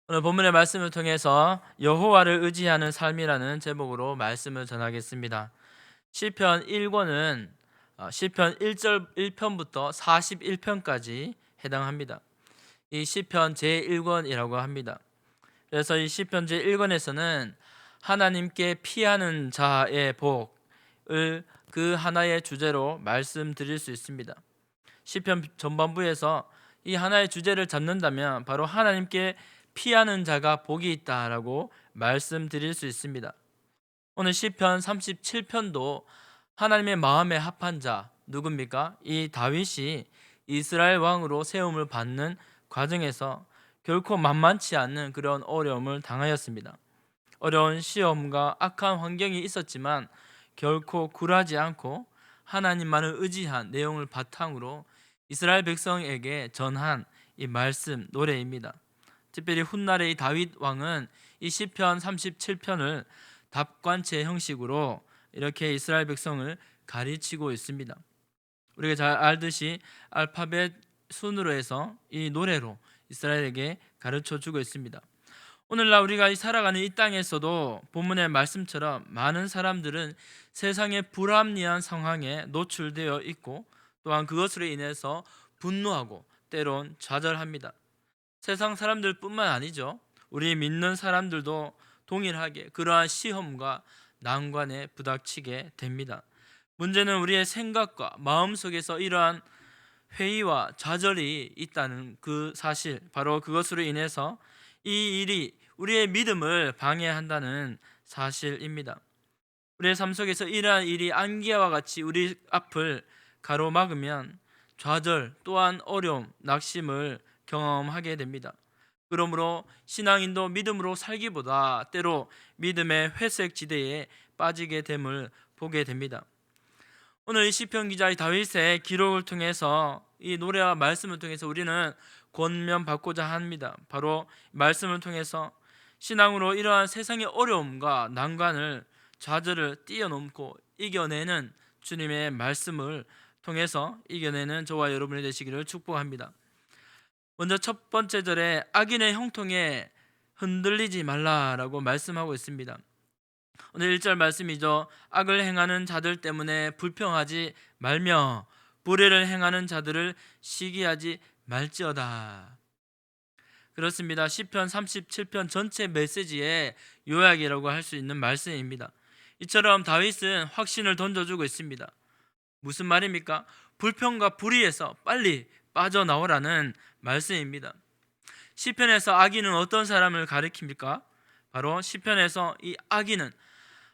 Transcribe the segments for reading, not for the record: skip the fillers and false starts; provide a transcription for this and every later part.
오늘 본문의 말씀을 통해서 여호와를 의지하는 삶이라는 제목으로 말씀을 전하겠습니다. 시편 1권은 시편 1절 1편부터 41편까지 해당합니다. 이 시편 제1권이라고 합니다. 그래서 이 시편 제1권에서는 하나님께 피하는 자의 복을 그 하나의 주제로 말씀드릴 수 있습니다. 시편 전반부에서 이 하나의 주제를 잡는다면 바로 하나님께 피하는 자가 복이 있다라고 말씀드릴 수 있습니다. 오늘 시편 37편도 하나님의 마음에 합한 자 누굽니까? 이 다윗이 이스라엘 왕으로 세움을 받는 과정에서 결코 만만치 않는 그런 어려움을 당하였습니다. 어려운 시험과 악한 환경이 있었지만 결코 굴하지 않고 하나님만을 의지한 내용을 바탕으로 이스라엘 백성에게 전한 이 말씀 노래입니다. 특별히 훗날의 이 다윗 왕은 이 시편 37편을 답관체 형식으로 이렇게 이스라엘 백성을 가르치고 있습니다. 우리가 잘 알듯이 알파벳 순으로 해서 이 노래로 이스라엘에게 가르쳐 주고 있습니다. 오늘날 우리가 살아가는 이 땅에서도 본문의 말씀처럼 많은 사람들은 세상의 불합리한 상황에 노출되어 있고 또한 그것으로 인해서 분노하고 때론 좌절합니다. 세상 사람들뿐만 아니죠. 우리 믿는 사람들도 동일하게 그러한 시험과 난관에 부닥치게 됩니다. 문제는 우리의 생각과 마음 속에서 이러한 회의와 좌절이 있다는 그 사실, 바로 그것으로 인해서 이 일이 우리의 믿음을 방해한다는 사실입니다. 우리의 삶 속에서 이러한 일이 안개와 같이 우리 앞을 가로막으면 좌절 또한 어려움, 낙심을 경험하게 됩니다. 그러므로 신앙인도 믿음으로 살기보다 때로 믿음의 회색 지대에 빠지게 됨을 보게 됩니다. 오늘 이 시편 기자의 다윗의 기록을 통해서 이 노래와 말씀을 통해서 우리는 권면받고자 합니다. 바로 말씀을 통해서 신앙으로 이러한 세상의 어려움과 난관을 좌절을 뛰어넘고 이겨내는 주님의 말씀을 통해서 이겨내는 저와 여러분이 되시기를 축복합니다. 먼저 첫 번째 절에 악인의 형통에 흔들리지 말라라고 말씀하고 있습니다. 오늘 1절 말씀이죠. 악을 행하는 자들 때문에 불평하지 말며 불의를 행하는 자들을 시기하지 말지어다. 그렇습니다. 시편 37편 전체 메시지의 요약이라고 할 수 있는 말씀입니다. 이처럼 다윗은 확신을 던져주고 있습니다. 무슨 말입니까? 불평과 불의에서 빨리 빠져나오라는 말씀입니다. 시편에서 악인은 어떤 사람을 가리킵니까? 바로 시편에서 이 악인은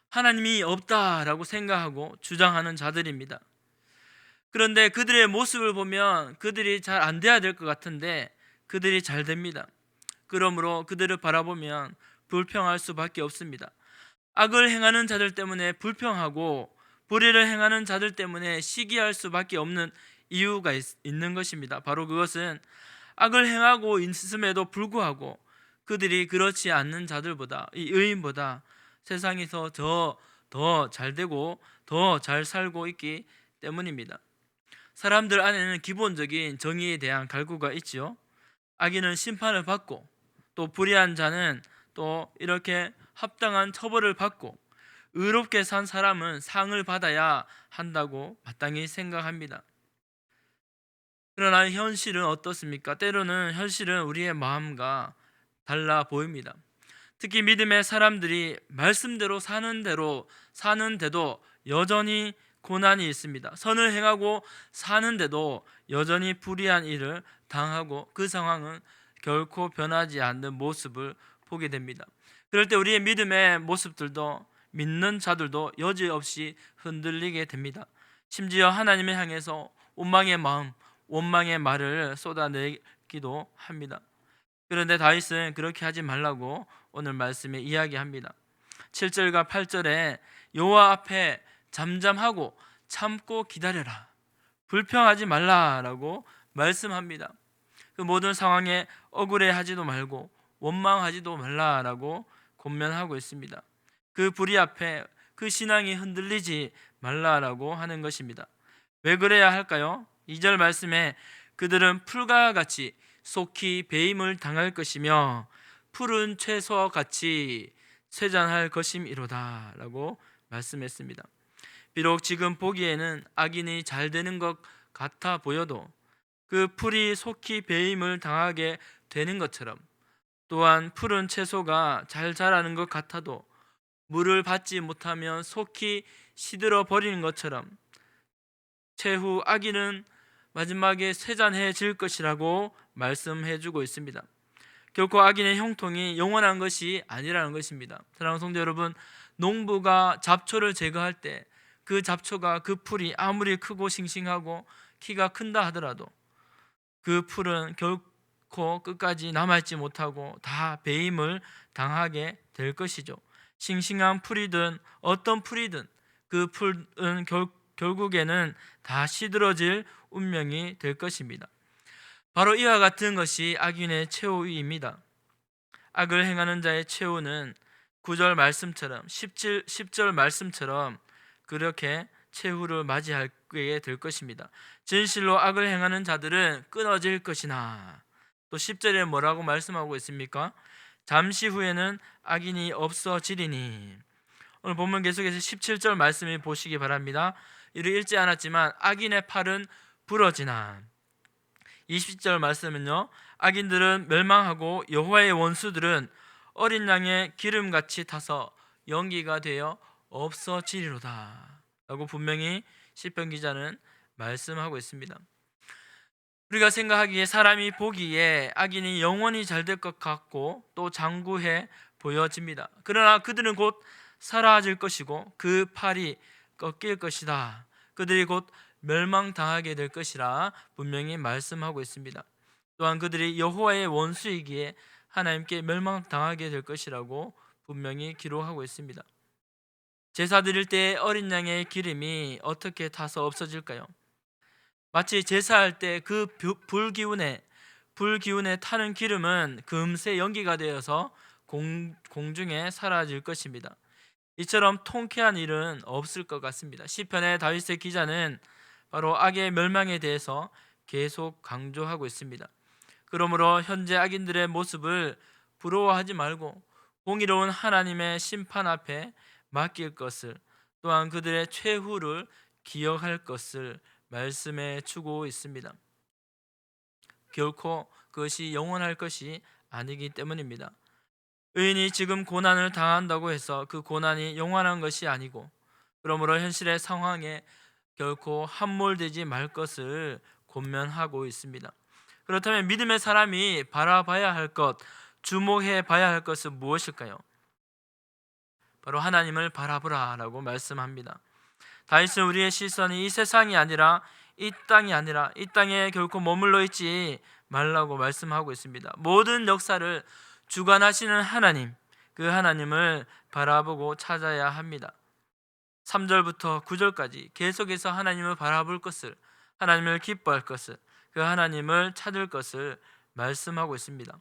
하나님이 없다라고 생각하고 주장하는 자들입니다. 그런데 그들의 모습을 보면 그들이 잘 안 돼야 될 것 같은데 그들이 잘 됩니다. 그러므로 그들을 바라보면 불평할 수밖에 없습니다. 악을 행하는 자들 때문에 불평하고 불의를 행하는 자들 때문에 시기할 수밖에 없는 이유가 있는 것입니다. 바로 그것은 악을 행하고 있음에도 불구하고 그들이 그렇지 않는 자들보다, 이 의인보다 세상에서 더 잘되고 더 잘 살고 있기 때문입니다. 사람들 안에는 기본적인 정의에 대한 갈구가 있지요. 악인은 심판을 받고 또 불의한 자는 또 이렇게 합당한 처벌을 받고 의롭게 산 사람은 상을 받아야 한다고 마땅히 생각합니다. 그러나 현실은 어떻습니까? 때로는 현실은 우리의 마음과 달라 보입니다. 특히 믿음의 사람들이 말씀대로 사는데도 여전히 고난이 있습니다. 선을 행하고 사는데도 여전히 불의한 일을 당하고 그 상황은 결코 변하지 않는 모습을 보게 됩니다. 그럴 때 우리의 믿음의 모습들도 믿는 자들도 여지없이 흔들리게 됩니다. 심지어 하나님을 향해서 원망의 마음, 원망의 말을 쏟아내기도 합니다. 그런데 다윗은 그렇게 하지 말라고 오늘 말씀에 이야기합니다. 7절과 8절에 여호와 앞에 잠잠하고 참고 기다려라, 불평하지 말라라고 말씀합니다. 그 모든 상황에 억울해하지도 말고 원망하지도 말라라고 권면하고 있습니다. 그 불의 앞에 그 신앙이 흔들리지 말라라고 하는 것입니다. 왜 그래야 할까요? 2절 말씀에 그들은 풀과 같이 속히 배임을 당할 것이며 푸른 채소와 같이 쇠잔할 것임이로다 라고 말씀했습니다. 비록 지금 보기에는 악인이 잘 되는 것 같아 보여도 그 풀이 속히 배임을 당하게 되는 것처럼, 또한 푸른 채소가 잘 자라는 것 같아도 물을 받지 못하면 속히 시들어 버리는 것처럼 최후 악인은 마지막에 쇠잔해질 것이라고 말씀해 주고 있습니다. 결코 악인의 형통이 영원한 것이 아니라는 것입니다. 사랑하는 성도 여러분, 농부가 잡초를 제거할 때 그 잡초가, 그 풀이 아무리 크고 싱싱하고 키가 큰다 하더라도 그 풀은 결코 끝까지 남아있지 못하고 다 배임을 당하게 될 것이죠. 싱싱한 풀이든 어떤 풀이든 그 풀은 결국에는 다 시들어질 운명이 될 것입니다. 바로 이와 같은 것이 악인의 최후입니다. 악을 행하는 자의 최후는 9절 말씀처럼 10절 말씀처럼 그렇게 최후를 맞이하게 될 것입니다. 진실로 악을 행하는 자들은 끊어질 것이나, 또 10절에 뭐라고 말씀하고 있습니까? 잠시 후에는 악인이 없어지리니. 오늘 본문 계속해서 17절 말씀을 보시기 바랍니다. 이를 읽지 않았지만 악인의 팔은 부러지나. 20절 말씀은요, 악인들은 멸망하고 여호와의 원수들은 어린 양의 기름같이 타서 연기가 되어 없어지리로다 라고 분명히 시편 기자는 말씀하고 있습니다. 우리가 생각하기에, 사람이 보기에 악인이 영원히 잘 될 것 같고 또 장구해 보여집니다. 그러나 그들은 곧 사라질 것이고 그 팔이 꺾일 것이다. 그들이 곧 멸망당하게 될 것이라 분명히 말씀하고 있습니다. 또한 그들이 여호와의 원수이기에 하나님께 멸망당하게 될 것이라고 분명히 기록하고 있습니다. 제사 드릴 때 어린 양의 기름이 어떻게 타서 없어질까요? 마치 제사할 때 그 불기운에 타는 기름은 금세 연기가 되어서 공중에 사라질 것입니다. 이처럼 통쾌한 일은 없을 것 같습니다. 시편의 다윗의 기자는 바로 악의 멸망에 대해서 계속 강조하고 있습니다. 그러므로 현재 악인들의 모습을 부러워하지 말고 공의로운 하나님의 심판 앞에 맡길 것을, 또한 그들의 최후를 기억할 것을 말씀해 주고 있습니다. 결코 그것이 영원할 것이 아니기 때문입니다. 의인이 지금 고난을 당한다고 해서 그 고난이 영원한 것이 아니고, 그러므로 현실의 상황에 결코 함몰되지 말 것을 권면하고 있습니다. 그렇다면 믿음의 사람이 바라봐야 할 것, 주목해 봐야 할 것은 무엇일까요? 바로 하나님을 바라보라 라고 말씀합니다. 다윗은 우리의 시선이 이 세상이 아니라 이 땅에 결코 머물러 있지 말라고 말씀하고 있습니다. 모든 역사를 주관하시는 하나님, 그 하나님을 바라보고 찾아야 합니다. 3절부터 9절까지 계속해서 하나님을 바라볼 것을, 하나님을 기뻐할 것을, 그 하나님을 찾을 것을 말씀하고 있습니다.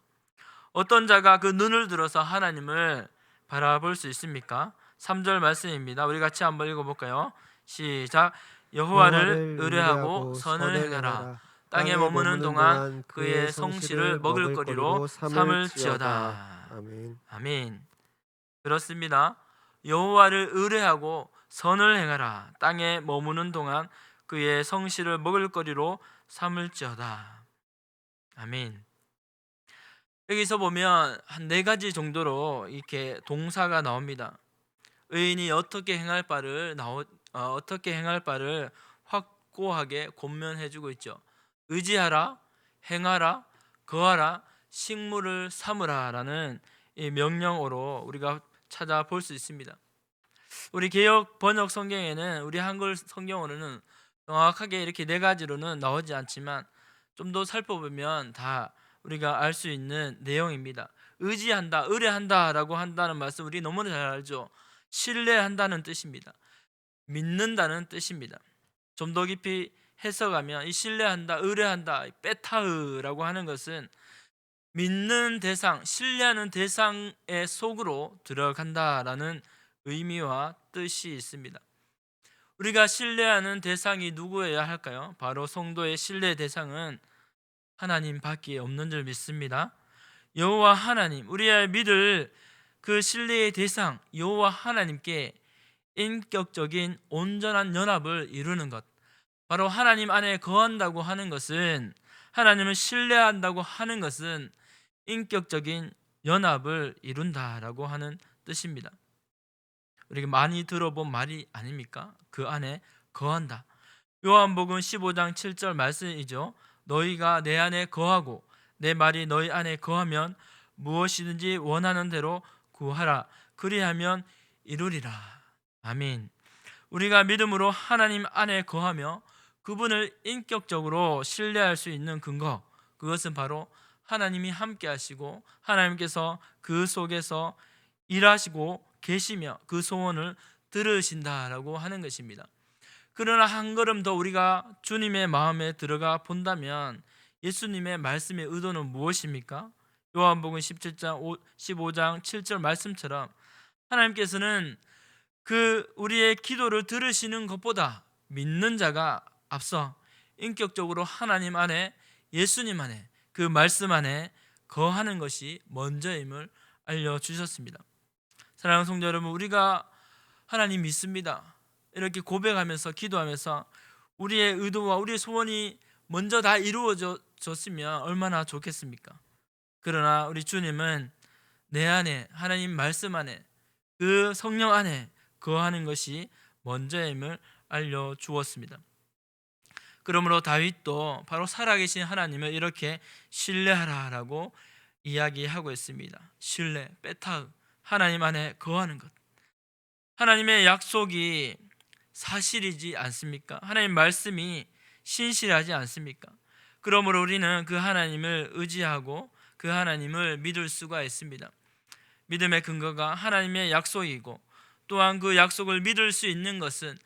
어떤 자가 그 눈을 들어서 하나님을 바라볼 수 있습니까? 3절 말씀입니다. 우리 같이 한번 읽어볼까요? 시작. 여호와를 의뢰하고 선을 행하라. 땅에 머무는 동안 그의 성실을 먹을거리로 삼을지어다. 아멘. 아멘. 그렇습니다. 여호와를 의뢰하고 선을 행하라. 땅에 머무는 동안 그의 성실을 먹을거리로 삼을지어다. 아멘. 여기서 보면 한 4가지 정도로 이렇게 동사가 나옵니다. 의인이 어떻게 행할 바를 확고하게 권면해주고 있죠. 의지하라, 행하라, 거하라, 식물을 삼으라라는 이 명령어로 우리가 찾아볼 수 있습니다. 우리 개역 번역 성경에는, 우리 한글 성경으로는 정확하게 이렇게 4가지로는 나오지 않지만 좀 더 살펴보면 다 우리가 알 수 있는 내용입니다. 의지한다, 의뢰한다라고 한다는 말씀 우리 너무나 잘 알죠. 신뢰한다는 뜻입니다. 믿는다는 뜻입니다. 좀 더 깊이 해석하면 이 신뢰한다, 의뢰한다, 베타흐라고 하는 것은 믿는 대상, 신뢰하는 대상의 속으로 들어간다라는 의미와 뜻이 있습니다. 우리가 신뢰하는 대상이 누구여야 할까요? 바로 성도의 신뢰 대상은 하나님 밖에 없는 줄 믿습니다. 여호와 하나님, 우리의 믿을 그 신뢰의 대상 여호와 하나님께 인격적인 온전한 연합을 이루는 것, 바로 하나님 안에 거한다고 하는 것은, 하나님을 신뢰한다고 하는 것은 인격적인 연합을 이룬다라고 하는 뜻입니다. 우리가 많이 들어본 말이 아닙니까? 그 안에 거한다. 요한복음 15장 7절 말씀이죠. 너희가 내 안에 거하고 내 말이 너희 안에 거하면 무엇이든지 원하는 대로 구하라. 그리하면 이루리라. 아멘. 우리가 믿음으로 하나님 안에 거하며 그분을 인격적으로 신뢰할 수 있는 근거, 그것은 바로 하나님이 함께 하시고 하나님께서 그 속에서 일하시고 계시며 그 소원을 들으신다라고 하는 것입니다. 그러나 한 걸음 더 우리가 주님의 마음에 들어가 본다면 예수님의 말씀의 의도는 무엇입니까? 요한복음 17장 15장 7절 말씀처럼 하나님께서는 그 우리의 기도를 들으시는 것보다 믿는 자가 앞서 인격적으로 하나님 안에, 예수님 안에, 그 말씀 안에 거하는 것이 먼저임을 알려주셨습니다. 사랑하는 성도 여러분, 우리가 하나님 믿습니다 이렇게 고백하면서 기도하면서 우리의 의도와 우리의 소원이 먼저 다 이루어졌으면 얼마나 좋겠습니까? 그러나 우리 주님은 내 안에, 하나님 말씀 안에, 그 성령 안에 거하는 것이 먼저임을 알려주었습니다. 그러므로 다윗도 바로 살아계신 하나님을 이렇게 신뢰하라라고 이야기하고 있습니다. 신뢰, 베타흐, 하나님 안에 거하는 것. 하나님의 약속이 사실이지 않습니까? 하나님 말씀이 신실하지 않습니까? 그러므로 우리는 그 하나님을 의지하고 그 하나님을 믿을 수가 있습니다. 믿음의 근거가 하나님의 약속이고 또한 그 약속을 믿을 수 있는 것은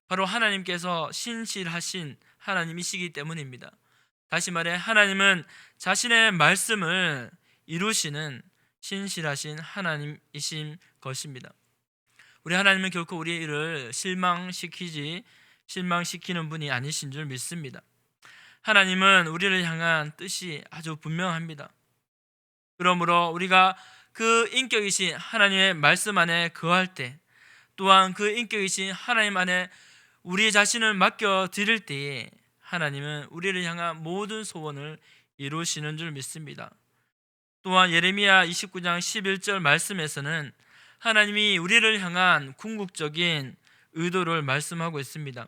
바로 하나님께서 신실하신 하나님이시기 때문입니다. 다시 말해 하나님은 자신의 말씀을 이루시는 신실하신 하나님이신 것입니다. 우리 하나님은 결코 우리의 일을 실망시키는 분이 아니신 줄 믿습니다. 하나님은 우리를 향한 뜻이 아주 분명합니다. 그러므로 우리가 그 인격이신 하나님의 말씀 안에 거할 때, 또한 그 인격이신 하나님 안에 우리 자신을 맡겨 드릴 때에 하나님은 우리를 향한 모든 소원을 이루시는 줄 믿습니다. 또한 예레미야 29장 11절 말씀에서는 하나님이 우리를 향한 궁극적인 의도를 말씀하고 있습니다.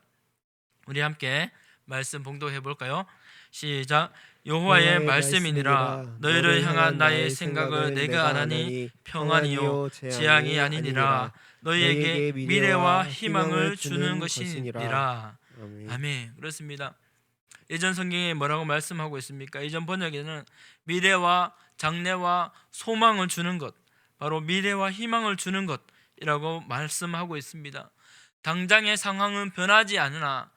우리 함께 말씀 봉독해 볼까요? 시작. 여호와의 말씀이니라. 너희를 향한 나의 생각을 내가 아나니 평안이요 재앙이 아니니라. 너희에게 미래와 희망을 주는 것이니라. 아멘. 그렇습니다. 예전 성경에 뭐라고 말씀하고 있습니까? 예전 번역에는 미래와 장래와 소망을 주는 것, 바로 미래와 희망을 주는 것이라고 말씀하고 있습니다. 당장의 상황은 변하지 않으나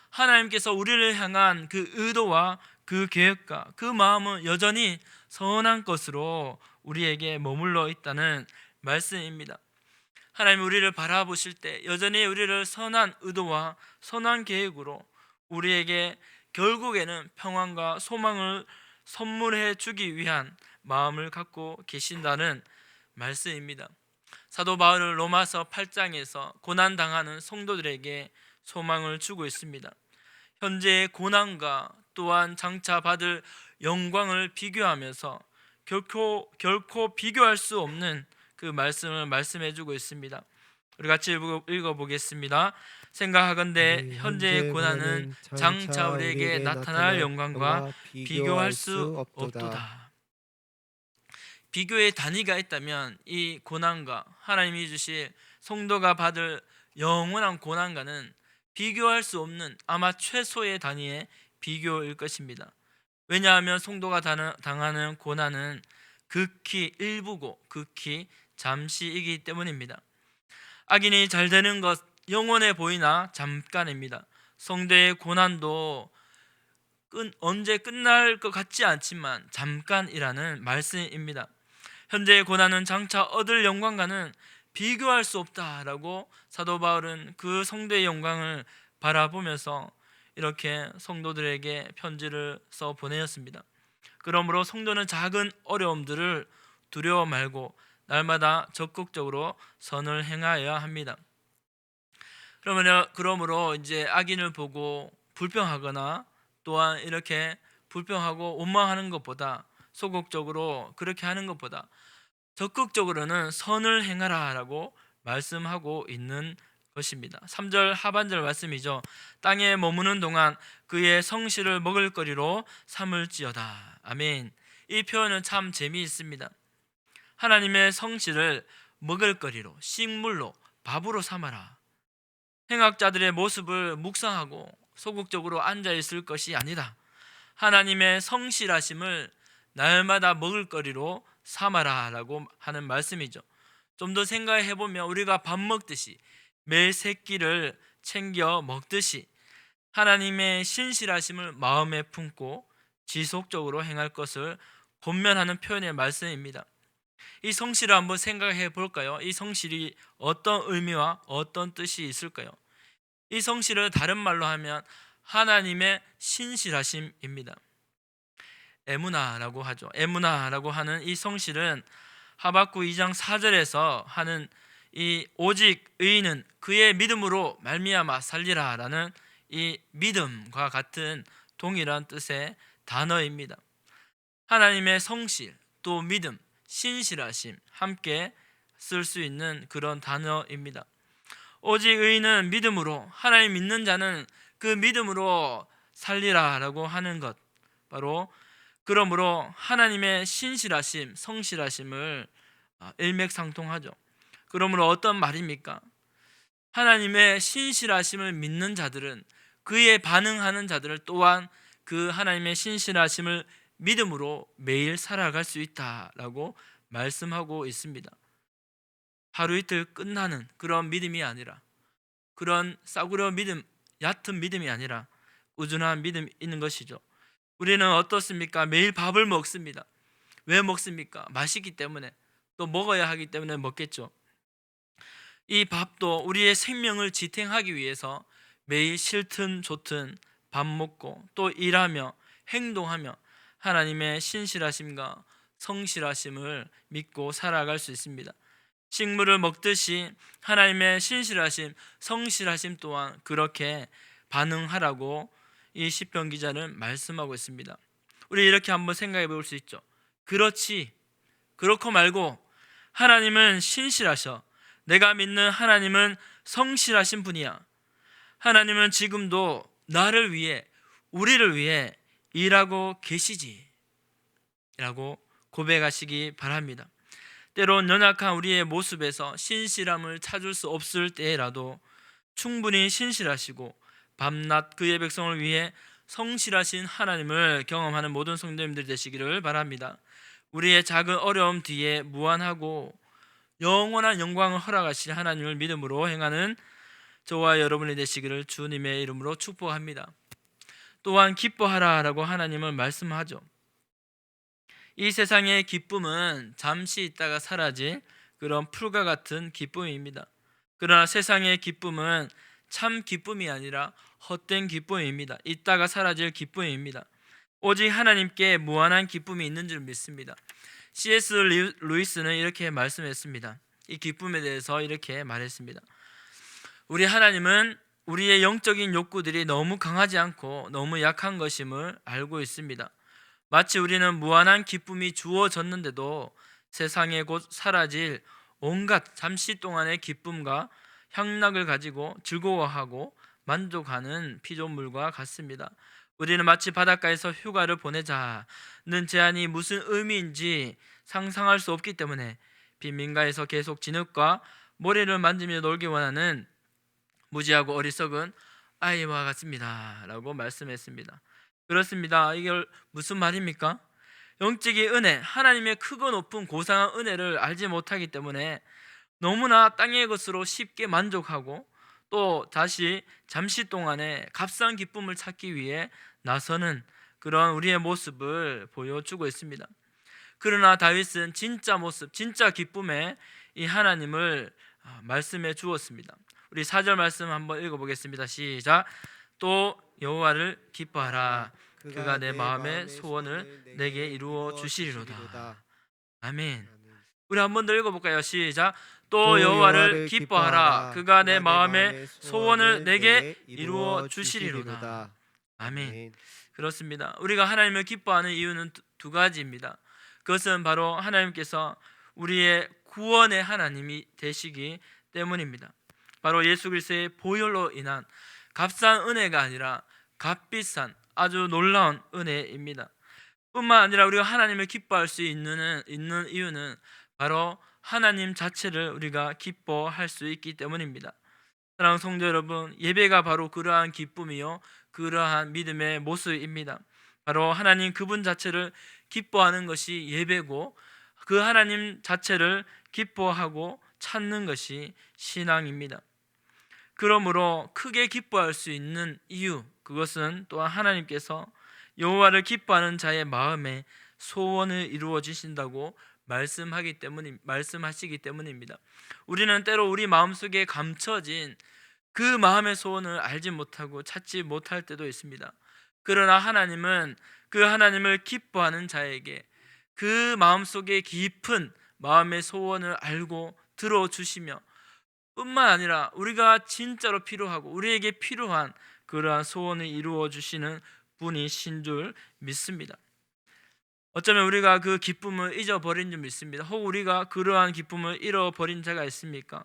하나님께서 우리를 향한 그 의도와 그 계획과 그 마음은 여전히 선한 것으로 우리에게 머물러 있다는 말씀입니다. 하나님 우리를 바라보실 때 여전히 우리를 선한 의도와 선한 계획으로 우리에게 결국에는 평안과 소망을 선물해 주기 위한 마음을 갖고 계신다는 말씀입니다. 사도 바울은 로마서 8장에서 고난당하는 성도들에게 소망을 주고 있습니다. 현재의 고난과 또한 장차 받을 영광을 비교하면서 결코 비교할 수 없는 그 말씀을 말씀해 주고 있습니다. 우리 같이 읽어보겠습니다. 생각하건대 현재의 고난은 장차 우리에게 나타날 영광과 비교할 수 없도다. 비교의 단위가 있다면 이 고난과 하나님이 주실 성도가 받을 영원한 고난과는 비교할 수 없는 아마 최소의 단위의 비교일 것입니다. 왜냐하면 성도가 당하는 고난은 극히 일부고 극히 잠시이기 때문입니다. 악인이 잘 되는 것 영원해 보이나 잠깐입니다. 성도의 고난도 언제 끝날 것 같지 않지만 잠깐이라는 말씀입니다. 현재의 고난은 장차 얻을 영광과는 비교할 수 없다라고 사도 바울은 그 성도의 영광을 바라보면서 이렇게 성도들에게 편지를 써 보내었습니다. 그러므로 성도는 작은 어려움들을 두려워 말고 날마다 적극적으로 선을 행하여야 합니다. 그러므로 이제 악인을 보고 불평하거나 또한 이렇게 불평하고 원망하는 것보다, 소극적으로 그렇게 하는 것보다 적극적으로는 선을 행하라라고 말씀하고 있는 것입니다. 3절 하반절 말씀이죠. 땅에 머무는 동안 그의 성실을 먹을거리로 삼을지어다. 아멘. 이 표현은 참 재미있습니다. 하나님의 성실을 먹을거리로, 식물로, 밥으로 삼아라. 행악자들의 모습을 묵상하고 소극적으로 앉아 있을 것이 아니다. 하나님의 성실하심을 날마다 먹을거리로 삼아라라고 하는 말씀이죠. 좀 더 생각해 보면 우리가 밥 먹듯이 매일 세 끼를 챙겨 먹듯이 하나님의 신실하심을 마음에 품고 지속적으로 행할 것을 권면하는 표현의 말씀입니다. 이 성실을 한번 생각해 볼까요? 이 성실이 어떤 의미와 어떤 뜻이 있을까요? 이 성실을 다른 말로 하면 하나님의 신실하심입니다. 에무나라고 하죠. 에무나라고 하는 이 성실은 하박국 2장 4절에서 하는 이 오직 의인은 그의 믿음으로 말미암아 살리라라는 이 믿음과 같은 동일한 뜻의 단어입니다. 하나님의 성실, 또 믿음, 신실하심 함께 쓸 수 있는 그런 단어입니다. 오직 의인은 믿음으로, 하나님 믿는 자는 그 믿음으로 살리라라고 하는 것, 바로 그러므로 하나님의 신실하심, 성실하심을 일맥상통하죠. 그러므로 어떤 말입니까? 하나님의 신실하심을 믿는 자들은, 그에 반응하는 자들을 또한 그 하나님의 신실하심을 믿음으로 매일 살아갈 수 있다라고 말씀하고 있습니다. 하루 이틀 끝나는 그런 믿음이 아니라, 그런 싸구려 믿음, 얕은 믿음이 아니라 꾸준한 믿음이 있는 것이죠. 우리는 어떻습니까? 매일 밥을 먹습니다. 왜 먹습니까? 맛있기 때문에, 또 먹어야 하기 때문에 먹겠죠. 이 밥도 우리의 생명을 지탱하기 위해서 매일 싫든 좋든 밥 먹고 또 일하며 행동하며 하나님의 신실하심과 성실하심을 믿고 살아갈 수 있습니다. 식물을 먹듯이 하나님의 신실하심, 성실하심 또한 그렇게 반응하라고 이 시편 기자는 말씀하고 있습니다. 우리 이렇게 한번 생각해 볼 수 있죠. 그렇지, 그렇고 말고 하나님은 신실하셔. 내가 믿는 하나님은 성실하신 분이야. 하나님은 지금도 나를 위해, 우리를 위해 일하고 계시지 라고 고백하시기 바랍니다. 때론 연약한 우리의 모습에서 신실함을 찾을 수 없을 때라도 충분히 신실하시고 밤낮 그의 백성을 위해 성실하신 하나님을 경험하는 모든 성도님들 되시기를 바랍니다. 우리의 작은 어려움 뒤에 무한하고 영원한 영광을 허락하실 하나님을 믿음으로 행하는 저와 여러분이 되시기를 주님의 이름으로 축복합니다. 또한 기뻐하라라고 하나님은 말씀하죠. 이 세상의 기쁨은 잠시 있다가 사라질 그런 풀과 같은 기쁨입니다. 그러나 세상의 기쁨은 참 기쁨이 아니라 헛된 기쁨입니다. 있다가 사라질 기쁨입니다. 오직 하나님께 무한한 기쁨이 있는 줄 믿습니다. C.S. 루이스는 이렇게 말씀했습니다. 이 기쁨에 대해서 이렇게 말했습니다. 우리 하나님은 우리의 영적인 욕구들이 너무 강하지 않고 너무 약한 것임을 알고 있습니다. 마치 우리는 무한한 기쁨이 주어졌는데도 세상에 곧 사라질 온갖 잠시 동안의 기쁨과 향락을 가지고 즐거워하고 만족하는 피조물과 같습니다. 우리는 마치 바닷가에서 휴가를 보내자는 제안이 무슨 의미인지 상상할 수 없기 때문에 빈민가에서 계속 진흙과 모래를 만지며 놀기 원하는 무지하고 어리석은 아이와 같습니다 라고 말씀했습니다. 그렇습니다. 이게 무슨 말입니까? 영적인 은혜, 하나님의 크고 높은 고상한 은혜를 알지 못하기 때문에 너무나 땅의 것으로 쉽게 만족하고 또 다시 잠시 동안의 값싼 기쁨을 찾기 위해 나서는 그런 우리의 모습을 보여주고 있습니다. 그러나 다윗은 진짜 모습, 진짜 기쁨에 이 하나님을 말씀해 주었습니다. 우리 4절 말씀 한번 읽어보겠습니다. 시작. 또 여호와를 기뻐하라. 그가 내 마음의 소원을 내게 이루어 주시리로다. 아멘. 우리 한 번 더 읽어볼까요? 시작. 또 여호와를 기뻐하라. 그가 내 마음의 소원을 내게 이루어 주시리로다. 아멘. 그렇습니다. 우리가 하나님을 기뻐하는 이유는 두 가지입니다. 그것은 바로 하나님께서 우리의 구원의 하나님이 되시기 때문입니다. 바로 예수 그리스도의 보혈로 인한 값싼 은혜가 아니라 값비싼 아주 놀라운 은혜입니다. 뿐만 아니라 우리가 하나님을 기뻐할 수 있는 이유는 바로 하나님 자체를 우리가 기뻐할 수 있기 때문입니다. 사랑하는 성도 여러분, 예배가 바로 그러한 기쁨이요 그러한 믿음의 모습입니다. 바로 하나님 그분 자체를 기뻐하는 것이 예배고, 그 하나님 자체를 기뻐하고 찾는 것이 신앙입니다. 그러므로 크게 기뻐할 수 있는 이유, 그것은 또한 하나님께서 여호와를 기뻐하는 자의 마음에 소원을 이루어 주신다고 말씀하시기 때문입니다. 우리는 때로 우리 마음속에 감춰진 그 마음의 소원을 알지 못하고 찾지 못할 때도 있습니다. 그러나 하나님은 그 하나님을 기뻐하는 자에게 그 마음속에 깊은 마음의 소원을 알고 들어주시며, 뿐만 아니라 우리가 진짜로 필요하고 우리에게 필요한 그러한 소원을 이루어 주시는 분이신 줄 믿습니다. 어쩌면 우리가 그 기쁨을 잊어버린 줄 믿습니다. 혹 우리가 그러한 기쁨을 잃어버린 자가 있습니까?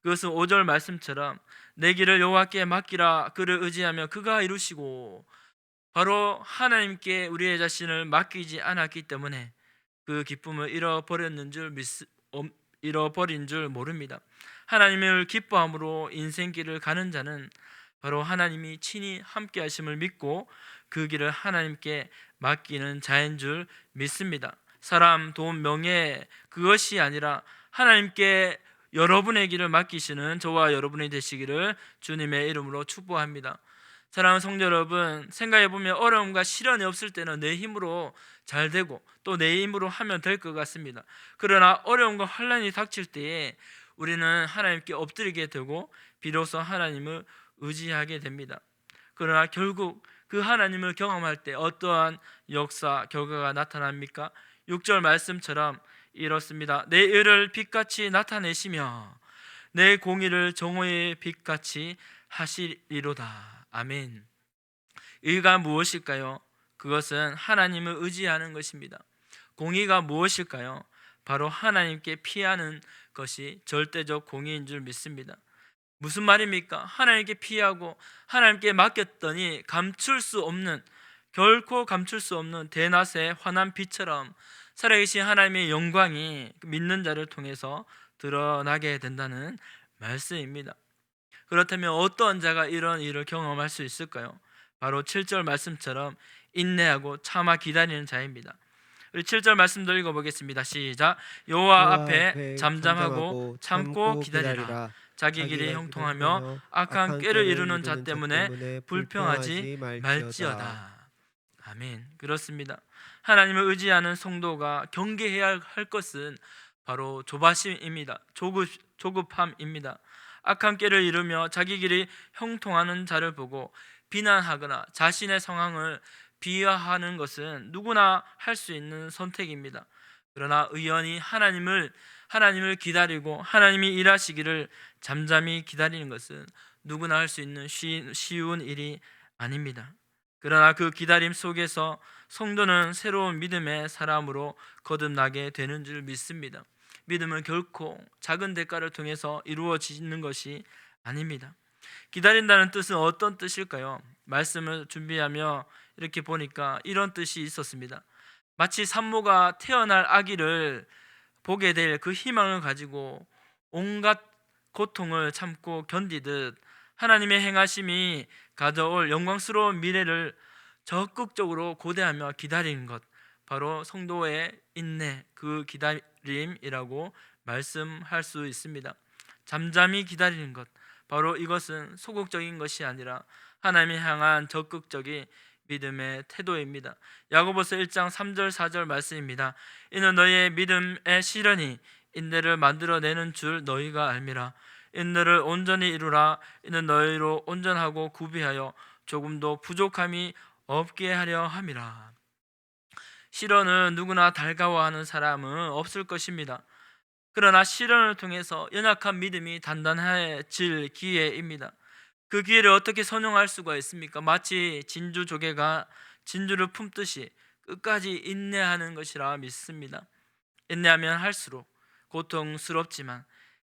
그것은 5절 말씀처럼 내 길을 여호와께 맡기라. 그를 의지하며 그가 이루시고, 바로 하나님께 우리의 자신을 맡기지 않았기 때문에 그 기쁨을 잃어버린 줄 모릅니다. 하나님을 기뻐함으로 인생길을 가는 자는 바로 하나님이 친히 함께 하심을 믿고 그 길을 하나님께 맡기는 자인 줄 믿습니다. 사람, 돈, 명예, 그것이 아니라 하나님께 여러분의 길을 맡기시는 저와 여러분이 되시기를 주님의 이름으로 축복합니다. 사랑하는 성도 여러분, 생각해보면 어려움과 시련이 없을 때는 내 힘으로 잘 되고 또 내 힘으로 하면 될 것 같습니다. 그러나 어려움과 환난이 닥칠 때에 우리는 하나님께 엎드리게 되고 비로소 하나님을 의지하게 됩니다. 그러나 결국 그 하나님을 경험할 때 어떠한 역사, 결과가 나타납니까? 6절 말씀처럼 이렇습니다. 내 의를 빛같이 나타내시며 내 공의를 정오의 빛같이 하시리로다. 아멘. 의가 무엇일까요? 그것은 하나님을 의지하는 것입니다. 공의가 무엇일까요? 바로 하나님께 피하는 것이 절대적 공의인 줄 믿습니다. 무슨 말입니까? 하나님께 피하고 하나님께 맡겼더니 결코 감출 수 없는 대낮의 환한 빛처럼 살아계신 하나님의 영광이 믿는 자를 통해서 드러나게 된다는 말씀입니다. 그렇다면 어떤 자가 이런 일을 경험할 수 있을까요? 바로 7절 말씀처럼 인내하고 참아 기다리는 자입니다. 우리 7절 말씀도 읽어보겠습니다. 시작. 여호와 앞에 잠잠하고 참고 기다리라. 자기 길이 형통하며 악한 꾀를 이루는 자 때문에 불평하지 말지어다. 아멘. 그렇습니다. 하나님을 의지하는 성도가 경계해야 할 것은 바로 조바심입니다. 조급함입니다. 악한 꾀를 이루며 자기 길이 형통하는 자를 보고 비난하거나 자신의 상황을 비하하는 것은 누구나 할 수 있는 선택입니다. 그러나 의연히 하나님을 기다리고 하나님이 일하시기를 잠잠히 기다리는 것은 누구나 할 수 있는 쉬운 일이 아닙니다. 그러나 그 기다림 속에서 성도는 새로운 믿음의 사람으로 거듭나게 되는 줄 믿습니다. 믿음은 결코 작은 대가를 통해서 이루어지는 것이 아닙니다. 기다린다는 뜻은 어떤 뜻일까요? 말씀을 준비하며 이렇게 보니까 이런 뜻이 있었습니다. 마치 산모가 태어날 아기를 보게 될 그 희망을 가지고 온갖 고통을 참고 견디듯 하나님의 행하심이 가져올 영광스러운 미래를 적극적으로 고대하며 기다리는 것, 바로 성도의 인내, 그 기다림이라고 말씀할 수 있습니다. 잠잠히 기다리는 것, 바로 이것은 소극적인 것이 아니라 하나님을 향한 적극적인 믿음의 태도입니다. 야고보서 1장 3절 4절 말씀입니다. 이는 너희의 믿음의 실현이 인내를 만들어내는 줄 너희가 알미라. 인내를 온전히 이루라. 이는 너희로 온전하고 구비하여 조금도 부족함이 없게 하려 함이라. 시련은 누구나 달가워하는 사람은 없을 것입니다. 그러나 시련을 통해서 연약한 믿음이 단단해질 기회입니다. 그 기회를 어떻게 선용할 수가 있습니까? 마치 진주 조개가 진주를 품듯이 끝까지 인내하는 것이라 믿습니다. 인내하면 할수록 고통스럽지만,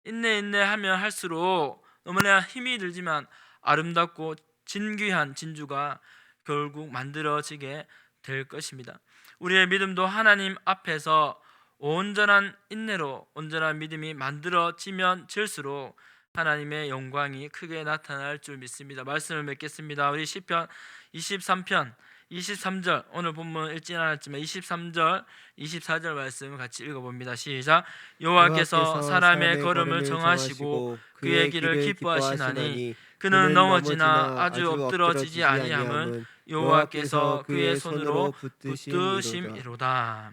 인내하면 할수록 너무나 힘이 들지만 아름답고 진귀한 진주가 결국 만들어지게 될 것입니다. 우리의 믿음도 하나님 앞에서 온전한 인내로 온전한 믿음이 만들어지면 질수록 하나님의 영광이 크게 나타날 줄 믿습니다. 말씀을 맺겠습니다. 우리 시편 23편 23절, 오늘 본문 읽지 않았지만 23절 24절 말씀을 같이 읽어봅니다. 시작. 여호와께서 사람의 걸음을 정하시고 그의 길을 기뻐하시나니 그는 넘어지나 아주 엎드러지지 아니함은 여호와께서 그의 손으로 붙드심이로다.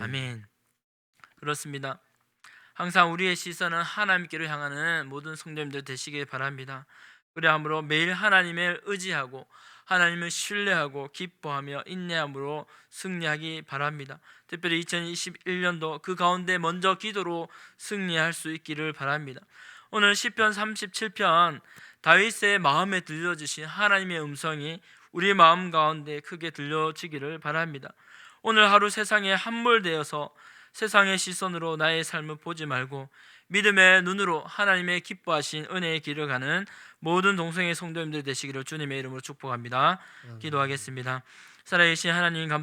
아멘. 그렇습니다. 항상 우리의 시선은 하나님께로 향하는 모든 성도님들 되시길 바랍니다. 그리함으로 매일 하나님을 의지하고 하나님을 신뢰하고 기뻐하며 인내함으로 승리하기 바랍니다. 특별히 2021년도 그 가운데 먼저 기도로 승리할 수 있기를 바랍니다. 오늘 시편 37편 다윗의 마음에 들려주신 하나님의 음성이 우리 마음 가운데 크게 들려지기를 바랍니다. 오늘 하루 세상에 함몰되어서 세상의 시선으로 나의 삶을 보지 말고 믿음의 눈으로 하나님의 기뻐하신 은혜의 길을 가는 모든 동성의 성도님들 되시기를 주님의 이름으로 축복합니다. 기도하겠습니다. 살아계신 하나님, 감사합니다.